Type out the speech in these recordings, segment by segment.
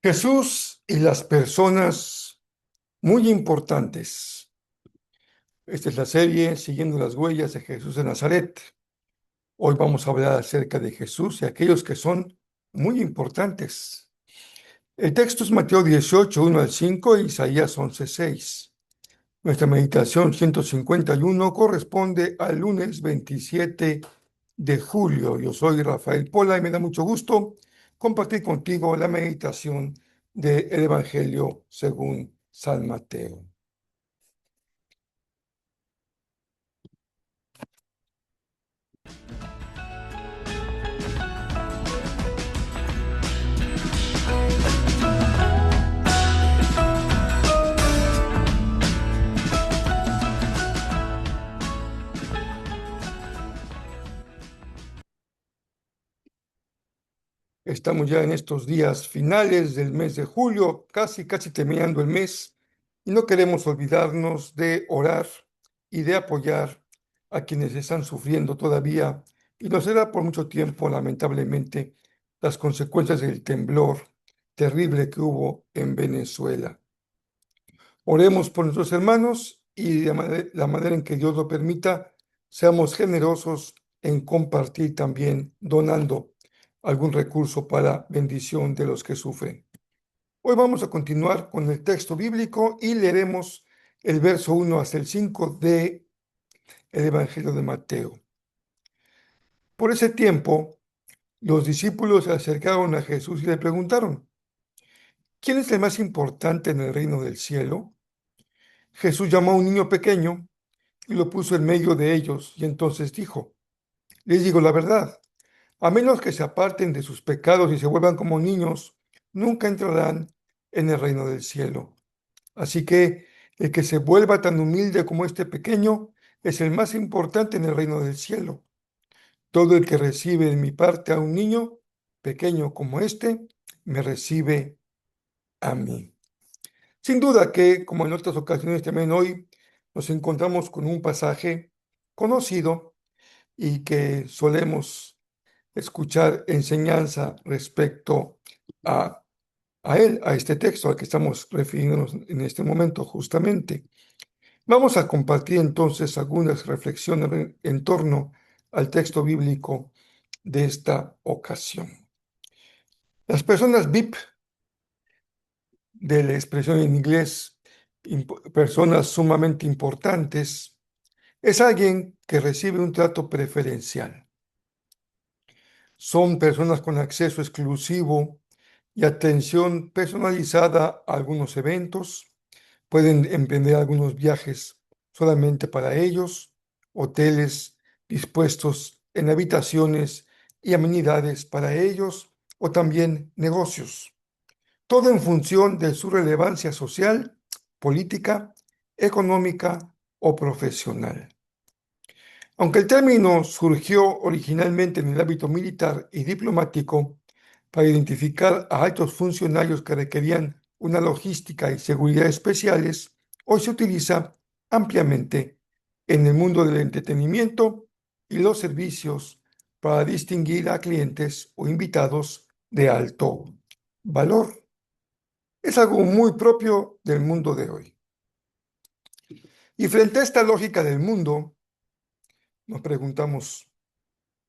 Jesús y las personas muy importantes. Esta es la serie Siguiendo las huellas de Jesús de Nazaret. Hoy vamos a hablar acerca de Jesús y aquellos que son muy importantes. El texto es Mateo 18, 1 al 5 e Isaías 11, 6. Nuestra meditación 151 corresponde al lunes 27 de julio. Yo soy Rafael Pola y me da mucho gusto compartir contigo la meditación del Evangelio según San Mateo. Estamos ya en estos días finales del mes de julio, casi terminando el mes, y no queremos olvidarnos de orar y de apoyar a quienes están sufriendo todavía, y lo será por mucho tiempo, lamentablemente, las consecuencias del temblor terrible que hubo en Venezuela. Oremos por nuestros hermanos y de la manera en que Dios lo permita, seamos generosos en compartir también, donando algún recurso para bendición de los que sufren. Hoy vamos a continuar con el texto bíblico y leeremos el verso 1 hasta el 5 de el Evangelio de Mateo. Por ese tiempo, los discípulos se acercaron a Jesús y le preguntaron: ¿quién es el más importante en el reino del cielo? Jesús llamó a un niño pequeño y lo puso en medio de ellos, y entonces dijo: les digo la verdad, a menos que se aparten de sus pecados y se vuelvan como niños, nunca entrarán en el reino del cielo. Así que el que se vuelva tan humilde como este pequeño es el más importante en el reino del cielo. Todo el que recibe de mi parte a un niño pequeño como este, me recibe a mí. Sin duda que, como en otras ocasiones también hoy, nos encontramos con un pasaje conocido y que solemos escuchar enseñanza respecto a, a él, a este texto al que estamos refiriéndonos en este momento justamente. Vamos a compartir entonces algunas reflexiones en torno al texto bíblico de esta ocasión. Las personas VIP, de la expresión en inglés, personas sumamente importantes, es alguien que recibe un trato preferencial. Son personas con acceso exclusivo y atención personalizada a algunos eventos. Pueden emprender algunos viajes solamente para ellos, hoteles dispuestos en habitaciones y amenidades para ellos, o también negocios. Todo en función de su relevancia social, política, económica o profesional. Aunque el término surgió originalmente en el ámbito militar y diplomático para identificar a altos funcionarios que requerían una logística y seguridad especiales, hoy se utiliza ampliamente en el mundo del entretenimiento y los servicios para distinguir a clientes o invitados de alto valor. Es algo muy propio del mundo de hoy. Y frente a esta lógica del mundo, nos preguntamos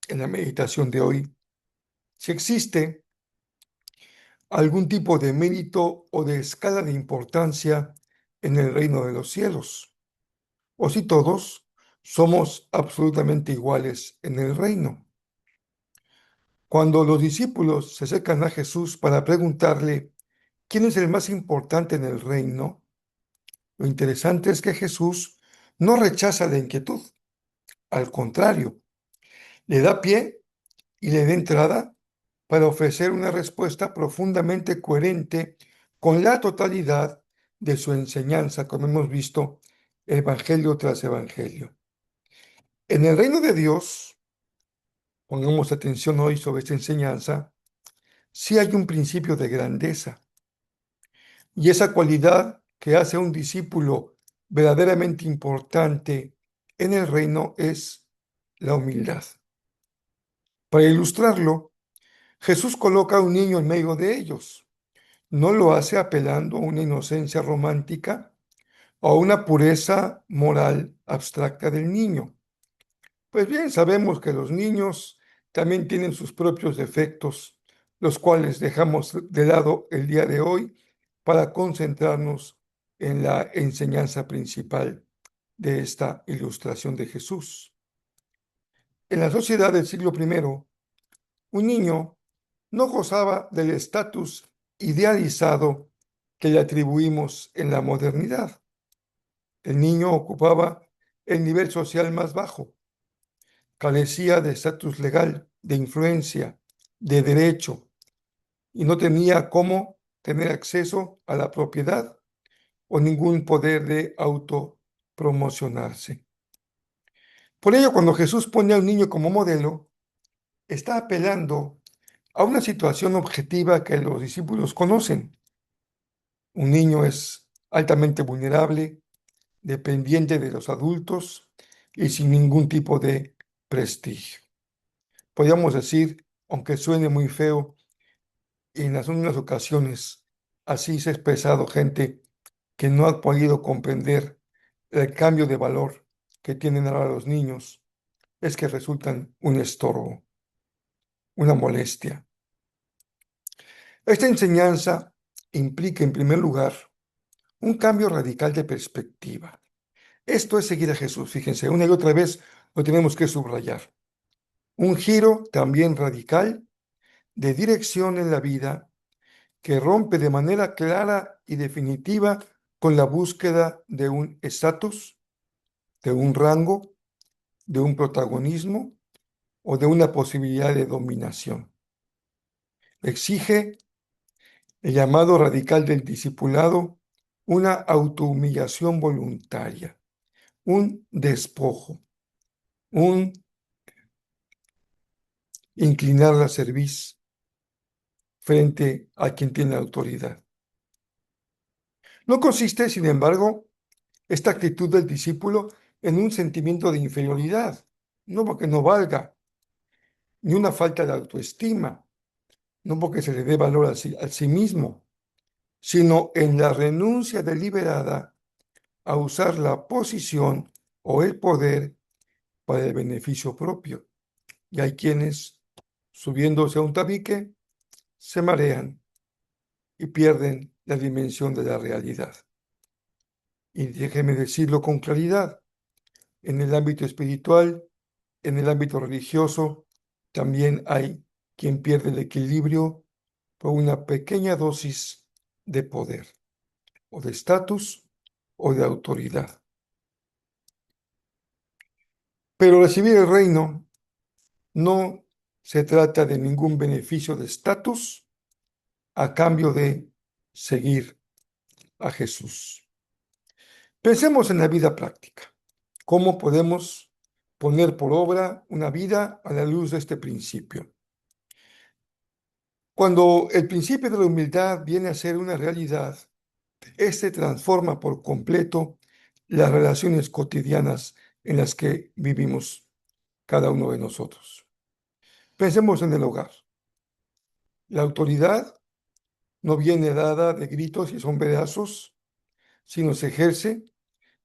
en la meditación de hoy si existe algún tipo de mérito o de escala de importancia en el reino de los cielos, o si todos somos absolutamente iguales en el reino. Cuando los discípulos se acercan a Jesús para preguntarle quién es el más importante en el reino, lo interesante es que Jesús no rechaza la inquietud, al contrario, le da pie y le da entrada para ofrecer una respuesta profundamente coherente con la totalidad de su enseñanza, como hemos visto, evangelio tras evangelio. En el reino de Dios, pongamos atención hoy sobre esta enseñanza, sí hay un principio de grandeza, y esa cualidad que hace a un discípulo verdaderamente importante en el reino es la humildad. Para ilustrarlo, Jesús coloca a un niño en medio de ellos. No lo hace apelando a una inocencia romántica o a una pureza moral abstracta del niño. Pues bien, sabemos que los niños también tienen sus propios defectos, los cuales dejamos de lado el día de hoy para concentrarnos en la enseñanza principal de esta ilustración de Jesús. En la sociedad del siglo I, un niño no gozaba del estatus idealizado que le atribuimos en la modernidad. El niño ocupaba el nivel social más bajo, carecía de estatus legal, de influencia, de derecho, y no tenía cómo tener acceso a la propiedad o ningún poder de autopromocionarse. Por ello, cuando Jesús pone a un niño como modelo, está apelando a una situación objetiva que los discípulos conocen. Un niño es altamente vulnerable, dependiente de los adultos y sin ningún tipo de prestigio. Podríamos decir, aunque suene muy feo, en algunas ocasiones así se ha expresado gente que no ha podido comprender el cambio de valor que tienen ahora los niños, es que resultan un estorbo, una molestia. Esta enseñanza implica, en primer lugar, un cambio radical de perspectiva. Esto es seguir a Jesús, fíjense, una y otra vez lo tenemos que subrayar. Un giro también radical de dirección en la vida que rompe de manera clara y definitiva con la búsqueda de un estatus, de un rango, de un protagonismo o de una posibilidad de dominación. Exige el llamado radical del discipulado, una autohumillación voluntaria, un despojo, un inclinar la cerviz frente a quien tiene autoridad. No consiste, sin embargo, esta actitud del discípulo en un sentimiento de inferioridad, no porque no valga, ni una falta de autoestima, no porque se le dé valor a sí mismo, sino en la renuncia deliberada a usar la posición o el poder para el beneficio propio. Y hay quienes, subiéndose a un tabique, se marean y pierden la dimensión de la realidad. Y déjeme decirlo con claridad, en el ámbito espiritual, en el ámbito religioso, también hay quien pierde el equilibrio por una pequeña dosis de poder, o de estatus, o de autoridad. Pero recibir el reino no se trata de ningún beneficio de estatus a cambio de seguir a Jesús. Pensemos en la vida práctica. ¿Cómo podemos poner por obra una vida a la luz de este principio? Cuando el principio de la humildad viene a ser una realidad, este transforma por completo las relaciones cotidianas en las que vivimos cada uno de nosotros. Pensemos en el hogar. La autoridad no viene dada de gritos y sombrerazos, sino se ejerce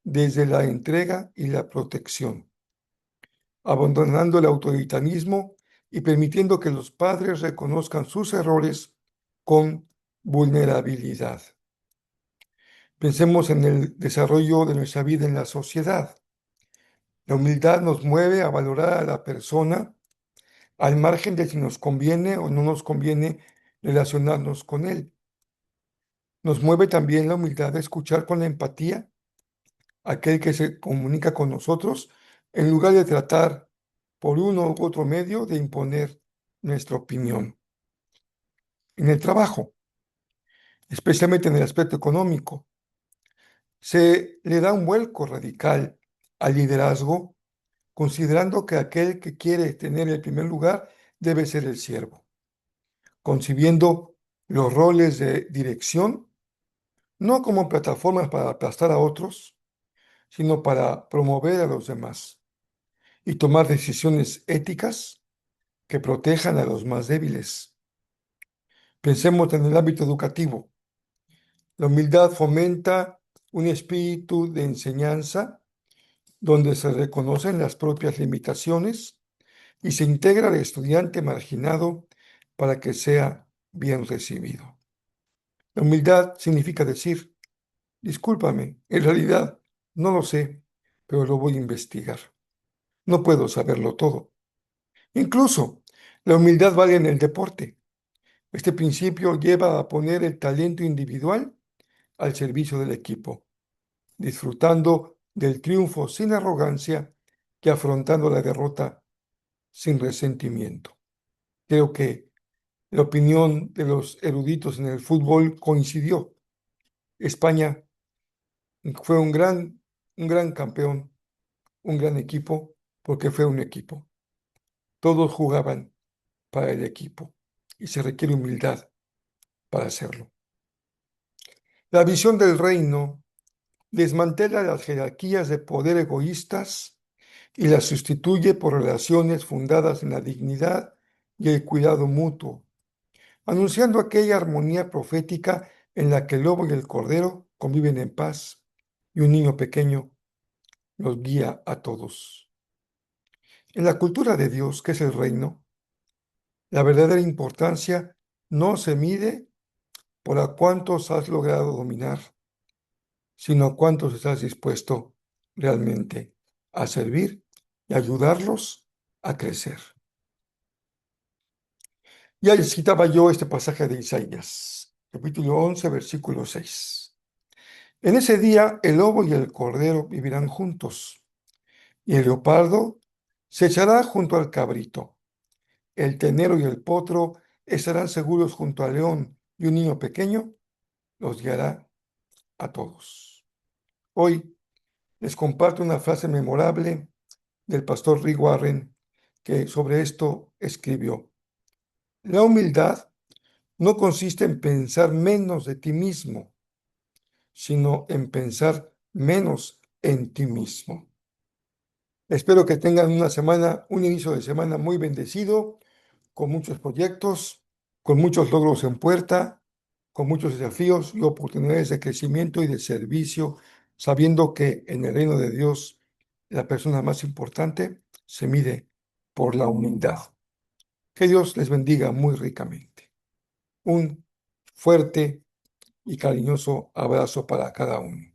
desde la entrega y la protección, abandonando el autoritarismo y permitiendo que los padres reconozcan sus errores con vulnerabilidad. Pensemos en el desarrollo de nuestra vida en la sociedad. La humildad nos mueve a valorar a la persona al margen de si nos conviene o no nos conviene relacionarnos con él. Nos mueve también la humildad de escuchar con la empatía a aquel que se comunica con nosotros en lugar de tratar por uno u otro medio de imponer nuestra opinión. En el trabajo, especialmente en el aspecto económico, se le da un vuelco radical al liderazgo, considerando que aquel que quiere tener el primer lugar debe ser el siervo, concibiendo los roles de dirección no como plataformas para aplastar a otros, sino para promover a los demás y tomar decisiones éticas que protejan a los más débiles. Pensemos en el ámbito educativo. La humildad fomenta un espíritu de enseñanza donde se reconocen las propias limitaciones y se integra al estudiante marginado para que sea bien recibido. La humildad significa decir, discúlpame, en realidad no lo sé, pero lo voy a investigar. No puedo saberlo todo. Incluso la humildad vale en el deporte. Este principio lleva a poner el talento individual al servicio del equipo, disfrutando del triunfo sin arrogancia que afrontando la derrota sin resentimiento. Creo que la opinión de los eruditos en el fútbol coincidió. España fue un gran campeón, un gran equipo, porque fue un equipo. Todos jugaban para el equipo y se requiere humildad para hacerlo. La visión del reino desmantela las jerarquías de poder egoístas y las sustituye por relaciones fundadas en la dignidad y el cuidado mutuo, anunciando aquella armonía profética en la que el lobo y el cordero conviven en paz y un niño pequeño los guía a todos. En la cultura de Dios, que es el reino, la verdadera importancia no se mide por a cuántos has logrado dominar, sino a cuántos estás dispuesto realmente a servir y ayudarlos a crecer. Ya les citaba yo este pasaje de Isaías, capítulo 11, versículo 6. En ese día el lobo y el cordero vivirán juntos, y el leopardo se echará junto al cabrito. El ternero y el potro estarán seguros junto al león, y un niño pequeño los guiará a todos. Hoy les comparto una frase memorable del pastor Rick Warren que sobre esto escribió. La humildad no consiste en pensar menos de ti mismo, sino en pensar menos en ti mismo. Espero que tengan una semana, un inicio de semana muy bendecido, con muchos proyectos, con muchos logros en puerta, con muchos desafíos y oportunidades de crecimiento y de servicio, sabiendo que en el reino de Dios la persona más importante se mide por la humildad. Que Dios les bendiga muy ricamente. Un fuerte y cariñoso abrazo para cada uno.